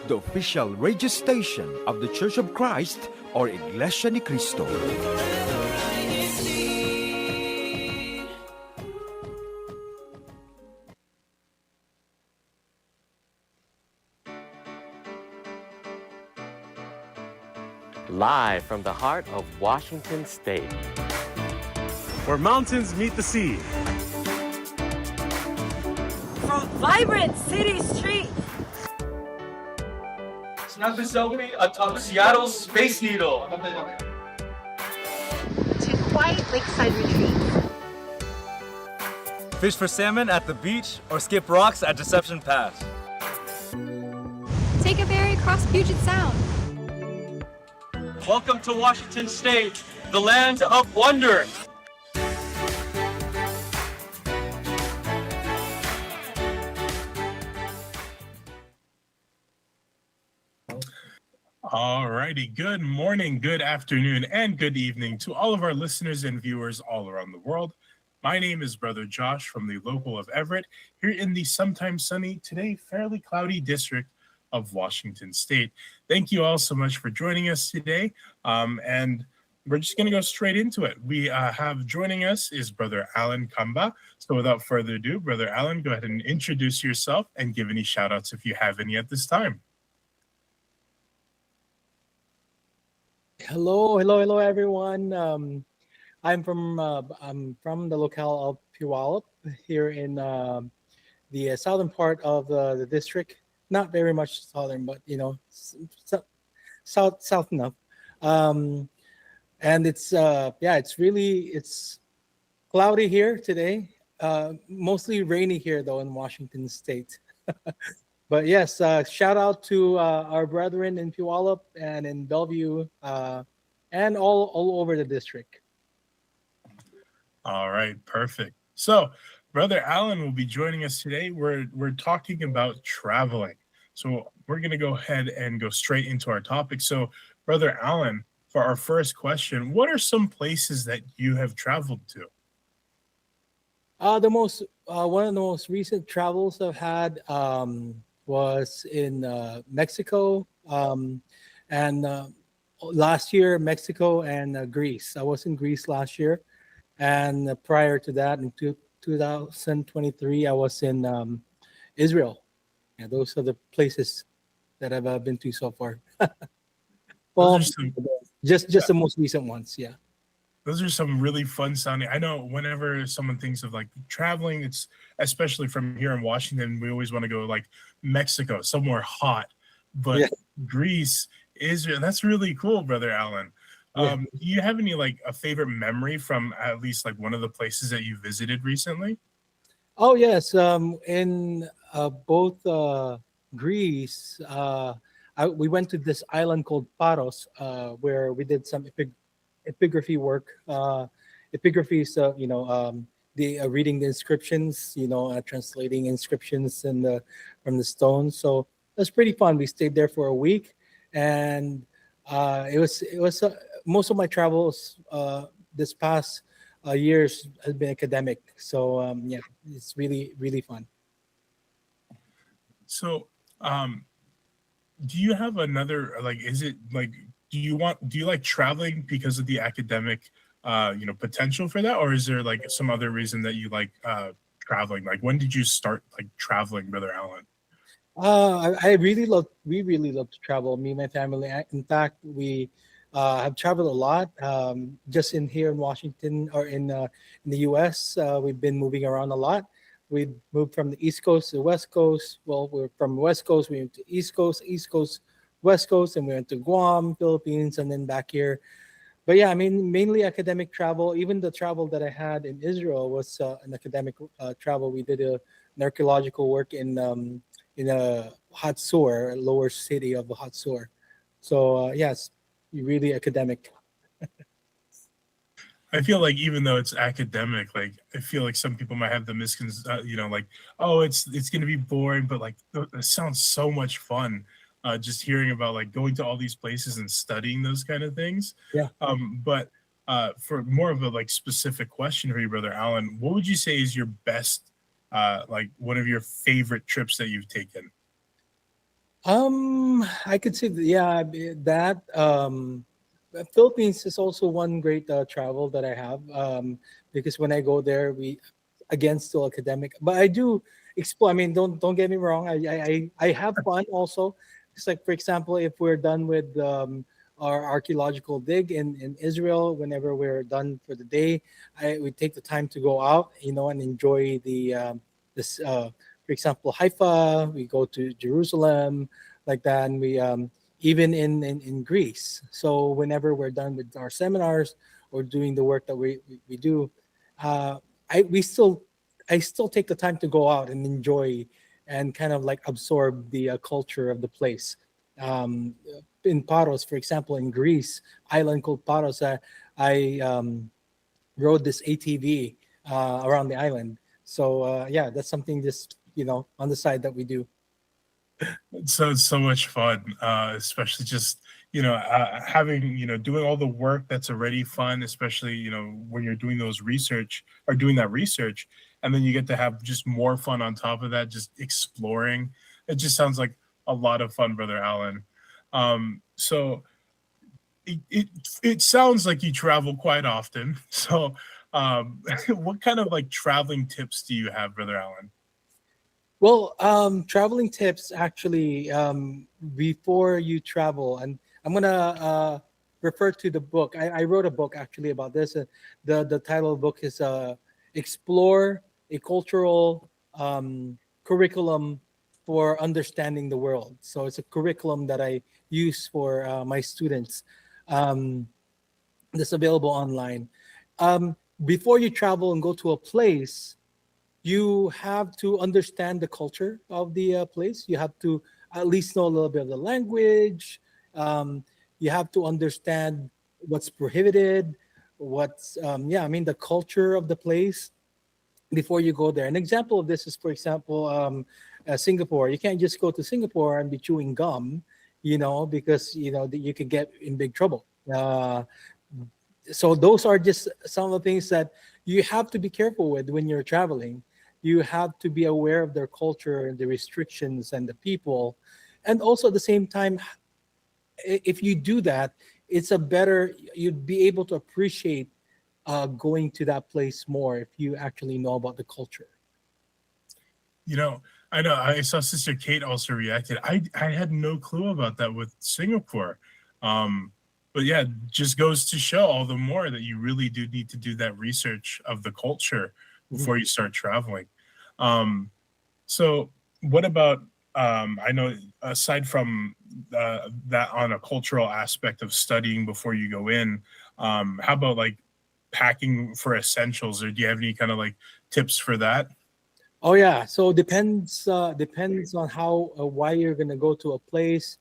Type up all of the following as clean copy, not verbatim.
the official radio station of the Church of Christ, or Iglesianicristo. Live from the heart of Washington State, where mountains meet the sea. From vibrant city streets. Sinabi selfie atop Seattle's Space Needle. To quiet lakeside retreats. Fish for salmon at the beach or skip rocks at Deception Pass. Take a ferry across Puget Sound. Welcome to Washington State, the land of wonder. All righty. Good morning, good afternoon, and good evening to all of our listeners and viewers all around the world. My name is Brother Josh from the local of Everett, here in the sometimes sunny, today fairly cloudy district of Washington State. Thank you all so much for joining us today. And we're just going to go straight into it. We have joining us is Brother Alan Kamba. So without further ado, Brother Alan, go ahead and introduce yourself and give any shout outs if you have any at this time. Hello, everyone. I'm from the locale of Puyallup here in the southern part of the district. Not very much southern, but south enough. And it's it's cloudy here today. Mostly rainy here though in Washington State. But yes, shout out to our brethren in Puyallup and in Bellevue and all over the district. All right, perfect. So, Brother Alan will be joining us today. We're talking about traveling. So we're going to go ahead and go straight into our topic. So, Brother Alan, for our first question, what are some places that you have traveled to? One of the most recent travels I've had was in Mexico, and last year Mexico and Greece. I was in Greece last year, and prior to that, in 2023, I was in Israel. Yeah, those are the places that I've been to so far. Well, just the most recent ones, yeah. Those are some really fun sounding. I know whenever someone thinks of like traveling, it's especially from here in Washington, we always want to go like Mexico, somewhere hot. But yeah. Greece, Israel, that's really cool, Brother Alan. Yeah. Do you have any like a favorite memory from at least like one of the places that you visited recently? Oh yes, in both Greece, we went to this island called Paros, where we did some epigraphy work. Epigraphy is the reading the inscriptions, translating inscriptions from the stones. So it was pretty fun. We stayed there for a week, and it was most of my travels this past years has been academic. So yeah, it's really fun. So do you have another, like, is it like, do you like traveling because of the academic potential for that, or is there like some other reason that you like traveling? Like, when did you start like traveling, Brother Alan? We really love to travel, me and my family. In fact, we have traveled a lot. Just here in Washington or in the US, we've been moving around a lot. We moved from the East Coast to the West Coast. Well, we're from West Coast, we went to East Coast, West Coast, and we went to Guam, Philippines, and then back here. But yeah, I mean, mainly academic travel. Even the travel that I had in Israel was an academic travel. We did an archaeological work in a Hatzor, a lower city of the Hatzor. So yes, really academic. I feel like even though it's academic, like I feel like some people might have the misconception, like, oh, it's going to be boring, but like it sounds so much fun. Just hearing about like going to all these places and studying those kind of things. Yeah. But for more of a like specific question for you, Brother Alan, what would you say is your best, like one of your favorite trips that you've taken? I could say that Philippines is also one great travel that I have, because when I go there, we again still academic, but I do explore. I mean, don't get me wrong. I have fun also. It's like, for example, if we're done with our archaeological dig in Israel, whenever we're done for the day, we take the time to go out, and enjoy this. For example, Haifa. We go to Jerusalem, like that, and we even in Greece. So whenever we're done with our seminars or doing the work that we do, uh, we still I still take the time to go out and enjoy and kind of like absorb the culture of the place. Um, in Paros, for example, in Greece, island called Paros, I rode this ATV around the island. So yeah, that's something just on the side that we do. It's so much fun, especially just having doing all the work that's already fun, especially when you're doing those research or doing that research, and then you get to have just more fun on top of that, just exploring. It just sounds like a lot of fun, Brother Alan. So it sounds like you travel quite often. So what kind of like traveling tips do you have, Brother Alan? Well, traveling tips actually, before you travel, and I'm gonna refer to the book. I wrote a book actually about this. The title of the book is "Explore a Cultural Curriculum for Understanding the World." So it's a curriculum that I use for my students. Um, that's available online. Before you travel and go to a place, you have to understand the culture of the place. You have to at least know a little bit of the language. Um, you have to understand what's prohibited, I mean, the culture of the place before you go there. An example of this is, for example, Singapore. You can't just go to Singapore and be chewing gum, because that you could get in big trouble. So those are just some of the things that you have to be careful with when you're traveling. You have to be aware of their culture and the restrictions and the people, and also at the same time, if you do that, you'd be able to appreciate going to that place more if you actually know about the culture. I know I saw Sister Kate also reacted. I had no clue about that with Singapore. But yeah, just goes to show all the more that you really do need to do that research of the culture before you start traveling. So what about, I know aside from that on a cultural aspect of studying before you go in, how about like packing for essentials, or do you have any kind of like tips for that? Oh yeah, so depends on how why you're gonna go to a place.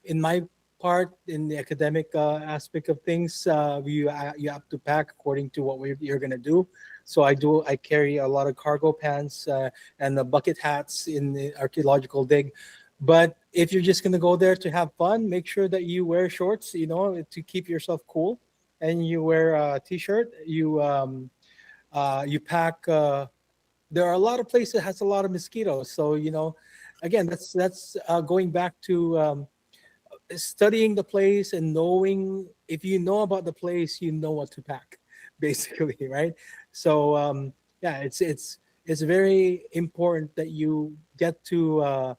In my part, in the academic aspect of things, you have to pack according to what you're gonna do. So I carry a lot of cargo pants and the bucket hats in the archaeological dig. But if you're just gonna go there to have fun, make sure that you wear shorts, to keep yourself cool, and you wear a t-shirt. You pack. There are a lot of places that has a lot of mosquitoes. So again, that's going back to studying the place and knowing, if you know about the place, you know what to pack, basically, right? So yeah, it's very important that you get to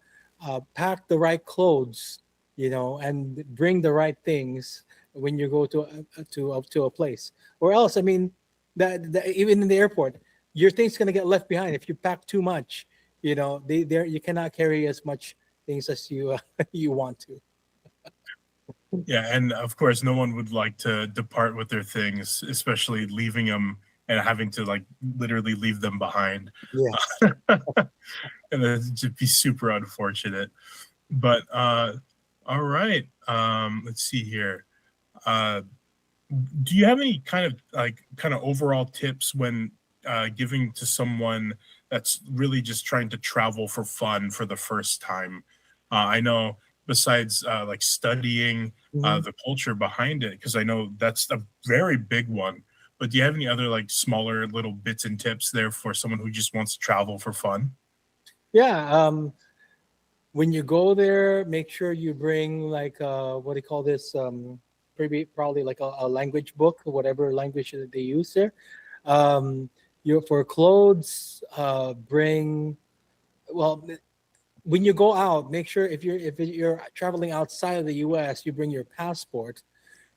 pack the right clothes, and bring the right things when you go to a place. Or else, I mean, that even in the airport, your thing's gonna get left behind if you pack too much. You cannot carry as much things as you you want to. Yeah, and of course, no one would like to depart with their things, especially leaving them and having to like literally leave them behind. Yes. And it'd just be super unfortunate. But all right, let's see here. Uh, do you have any kind of overall tips when giving to someone that's really just trying to travel for fun for the first time? I know besides like studying Mhm. the culture behind it, because I know that's a very big one. But do you have any other like smaller little bits and tips there for someone who just wants to travel for fun? Yeah. when you go there, make sure you bring like what do you call this? Probably like a language book, whatever language that they use there. Um, you for clothes, bring well when you go out. Make sure if you're traveling outside of the U.S., you bring your passport.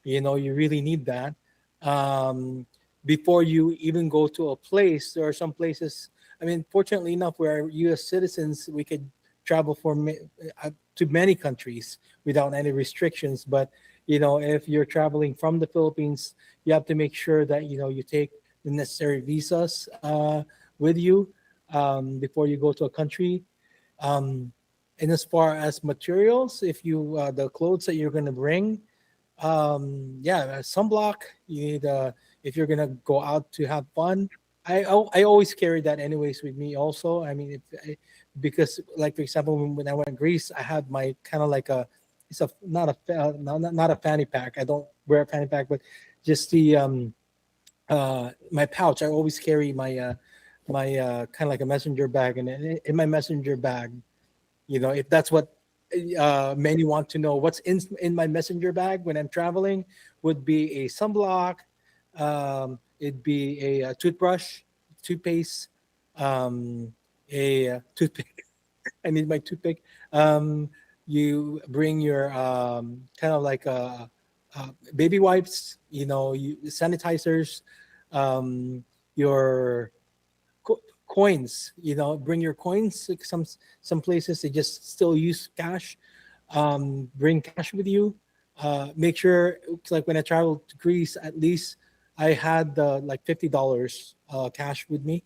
You really need that um, before you even go to a place. There are some places. I mean, fortunately enough, we're U.S. citizens. We could travel to many countries without any restrictions. But if you're traveling from the Philippines, you have to make sure that you take the necessary visas with you before you go to a country. Um, and as far as materials, if you the clothes that you're going to bring, yeah, sunblock. You need if you're gonna go out to have fun. I always carry that anyways with me. Also, I mean, because like for example, when I went to Greece, I had my kind of like it's a not a not a fanny pack. I don't wear a fanny pack, but just the my pouch. I always carry my kind of like a messenger bag, and in my messenger bag, if that's what many want to know, what's in my messenger bag when I'm traveling would be a sunblock, it'd be a toothbrush, toothpaste, a toothpick. I need my toothpick. You bring your kind of like baby wipes, sanitizers, your coins. Bring your coins. Like some places they just still use cash. Bring cash with you. Make sure, like when I traveled to Greece, at least I had like $50 cash with me.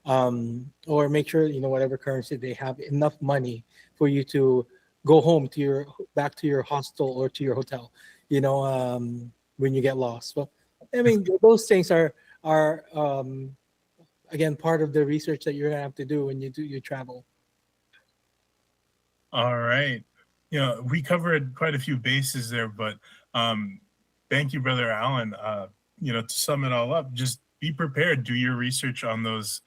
Or make sure whatever currency they have, enough money for you to go home to your back to your hostel or to your hotel. When you get lost. Well, I mean those things are again part of the research that you're gonna have to do when you do your travel. All right. We covered quite a few bases there, but thank you, Brother Alan. To sum it all up, just be prepared, do your research on those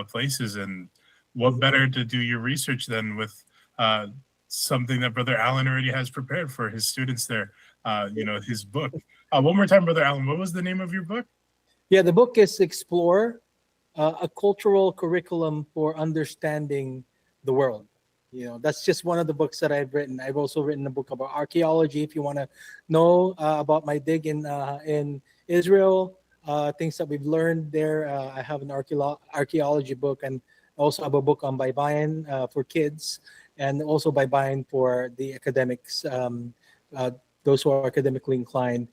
places. And what better to do your research than with something that Brother Alan already has prepared for his students there, his book. One more time, Brother Alan, what was the name of your book? Yeah, the book is Explore, a cultural curriculum for understanding the world. That's just one of the books that I've written. I've also written a book about archaeology. If you want to know about my dig in Israel, things that we've learned there, I have an archaeology book, and also have a book on Baybayin for kids, and also Baybayin for the academics, those who are academically inclined.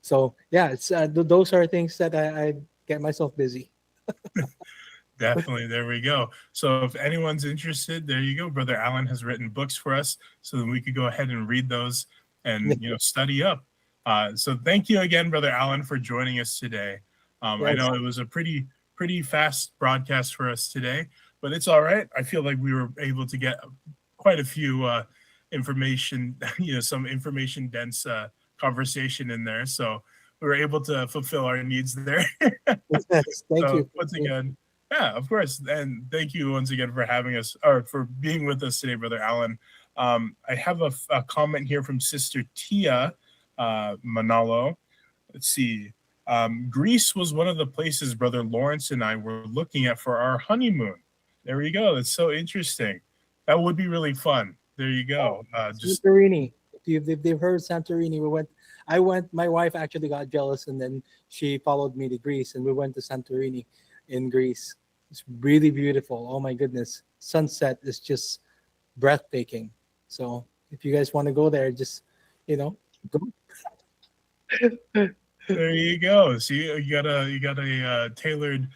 So yeah, it's those are things that I get myself busy. Definitely. There we go. So if anyone's interested, there you go. Brother Alan has written books for us so that we could go ahead and read those and, study up. So thank you again, Brother Alan, for joining us today. I know it was a pretty fast broadcast for us today, but it's all right. I feel like we were able to get quite a few information, some information dense conversation in there. So we were able to fulfill our needs there. Thank you. Once again, yeah, of course. And thank you once again for having us, or for being with us today, Brother Alan. I have a comment here from Sister Tia Manalo. Let's see. Greece was one of the places Brother Lawrence and I were looking at for our honeymoon. There you go. That's so interesting. That would be really fun. There you go. Santorini. If they've heard Santorini, I went. My wife actually got jealous, and then she followed me to Greece, and we went to Santorini in Greece. It's really beautiful. Oh my goodness, sunset is just breathtaking. So if you guys want to go there, just go. There you go. See, you got a tailored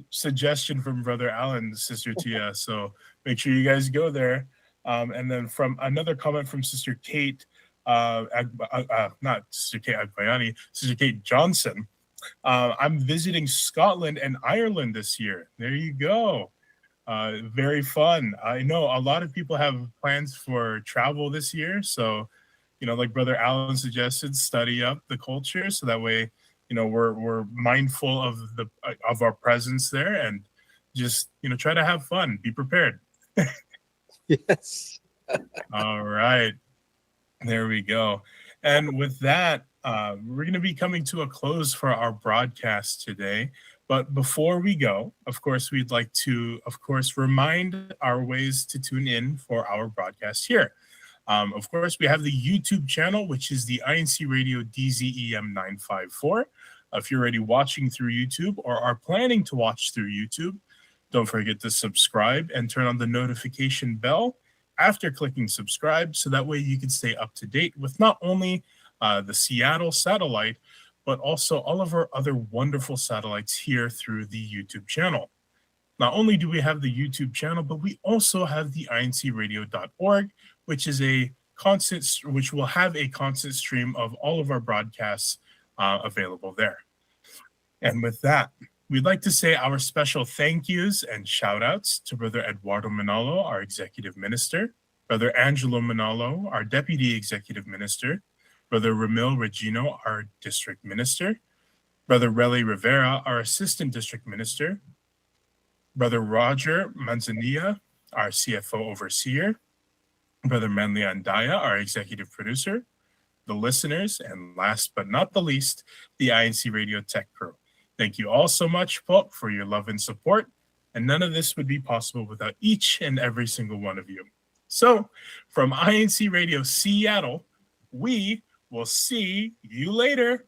suggestion from Brother Alan, Sister Tia. So make sure you guys go there. And then from another comment from Sister Kate, not Sister Kate Agbayani, Sister Kate Johnson. I'm visiting Scotland and Ireland this year. There you go. Very fun. I know a lot of people have plans for travel this year. So, like Brother Alan suggested, study up the culture so that way, we're mindful of our presence there, and just try to have fun. Be prepared. Yes. All right. There we go. And with that, we're going to be coming to a close for our broadcast today. But before we go, of course, we'd like to, of course, remind our ways to tune in for our broadcast here. Of course, we have the YouTube channel, which is the INC Radio DZEM 954. If you're already watching through YouTube or are planning to watch through YouTube, don't forget to subscribe and turn on the notification bell after clicking subscribe, so that way you can stay up to date with not only the Seattle satellite, but also all of our other wonderful satellites here through the YouTube channel. Not only do we have the YouTube channel, but we also have the INCradio.org, which will have a constant stream of all of our broadcasts available there. And with that, we'd like to say our special thank yous and shout outs to Brother Eduardo Manalo, our Executive Minister, Brother Angelo Manalo, our Deputy Executive Minister, Brother Ramil Regino, our District Minister, Brother Relly Rivera, our Assistant District Minister, Brother Roger Manzanilla, our CFO Overseer, Brother Manly Andaya, our Executive Producer, the listeners, and last but not the least, the INC Radio Tech Crew. Thank you all so much, Pope, for your love and support, and none of this would be possible without each and every single one of you. So, from INC Radio Seattle, we will see you later.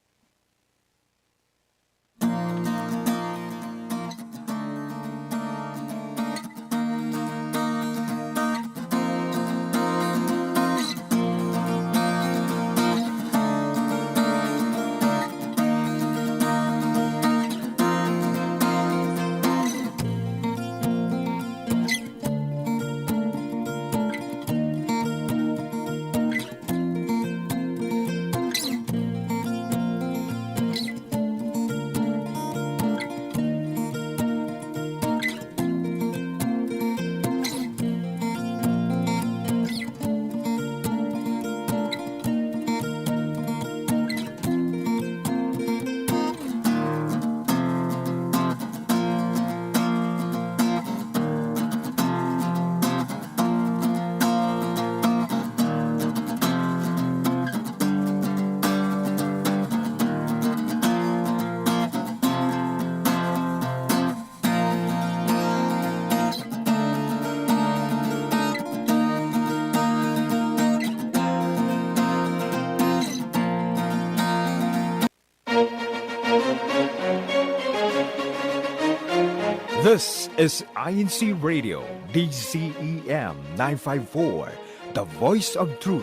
This is INC Radio DZEM 954, the voice of truth.